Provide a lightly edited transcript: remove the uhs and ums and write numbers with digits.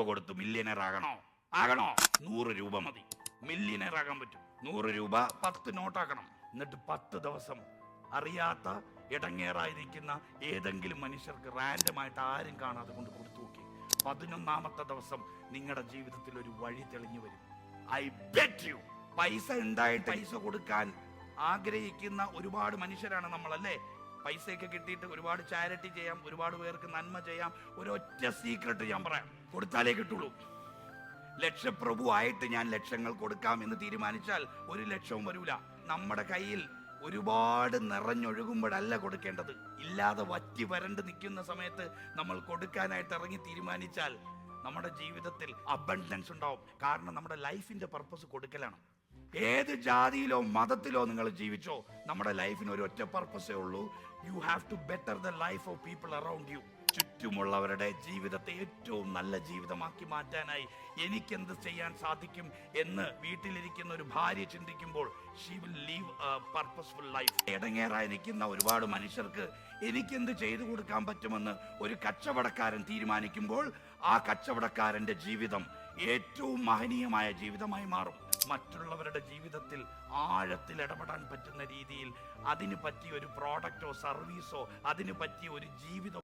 കൊടുത്ത് മില്യനർ ആകണോ 100 രൂപ മതി, മില്യനർ ആകാൻ പറ്റും. 100 രൂപ 10 നോട്ടാക്കണം. എന്നിട്ട് 10 ദിവസം അറിയാത്ത ഇടങ്ങേറായിരിക്കുന്ന ഏതെങ്കിലും മനുഷ്യർക്ക് റാൻഡമായിട്ട് ആരും കാണാതെ കൊണ്ട് കൊടുത്തു നോക്കി. 11ാമത്തെ ദിവസം നിങ്ങളുടെ ജീവിതത്തിൽ ഒരു വഴി തെളിഞ്ഞു വരും. I bet you. പൈസ ഉണ്ടായിട്ട് പൈസ കൊടുക്കാൻ ആഗ്രഹിക്കുന്ന ഒരുപാട് മനുഷ്യരാണ് നമ്മളല്ലേ. പൈസയൊക്കെ കിട്ടിയിട്ട് ഒരുപാട് ചാരിറ്റി ചെയ്യാം, ഒരുപാട് പേർക്ക് നന്മ ചെയ്യാം. ഒരൊറ്റ സീക്രട്ട് ഞാൻ പറയാം, കൊടുത്താലേ കിട്ടുള്ളൂ. ലക്ഷപ്രഭു ആയിട്ട് ഞാൻ ലക്ഷങ്ങൾ കൊടുക്കാം എന്ന് തീരുമാനിച്ചാൽ 1 ലക്ഷവും വരൂല. നമ്മുടെ കയ്യിൽ ഒരുപാട് നിറഞ്ഞൊഴുകുമ്പോഴല്ല കൊടുക്കേണ്ടത്. ഇല്ലാതെ വറ്റി വരണ്ട് നിൽക്കുന്ന സമയത്ത് നമ്മൾ കൊടുക്കാനായിട്ട് ഇറങ്ങി തീരുമാനിച്ചാൽ നമ്മുടെ ജീവിതത്തിൽ അബണ്ടൻസ് ഉണ്ടാവും. കാരണം നമ്മുടെ ലൈഫിന്റെ പർപ്പസ് കൊടുക്കലാണ്. ഏത് ജാതിയിലോ മതത്തിലോ നിങ്ങൾ ജീവിച്ചോ, നമ്മുടെ ലൈഫിന് ഒരു ഒറ്റ പർപ്പസേ ഉള്ളൂ. You have to better the life of people around you. ചുറ്റുമുള്ളവരുടെ ജീവിതത്തെ ഏറ്റവും നല്ല ജീവിതമാക്കി മാറ്റാനായി എനിക്കെന്ത് ചെയ്യാൻ സാധിക്കും എന്ന് വീട്ടിലിരിക്കുന്ന ഒരു ഭാര്യ ചിന്തിക്കുമ്പോൾ she will leave a purposeful life. ഇടങ്ങേറായി നിൽക്കുന്ന ഒരുപാട് മനുഷ്യർക്ക് എനിക്കെന്ത് ചെയ്തു കൊടുക്കാൻ പറ്റുമെന്ന് ഒരു കച്ചവടക്കാരൻ തീരുമാനിക്കുമ്പോൾ ആ കച്ചവടക്കാരന്റെ ജീവിതം ഏറ്റവും മഹനീയമായ ജീവിതമായി മാറും. മറ്റുള്ളവരുടെ ജീവിതത്തിൽ ആഴത്തിൽ ഇടപെടാൻ പറ്റുന്ന രീതിയിൽ അതിന് പറ്റിയ ഒരു പ്രോഡക്റ്റോ സർവീസോ അതിന് പറ്റിയ ഒരു ജീവിതം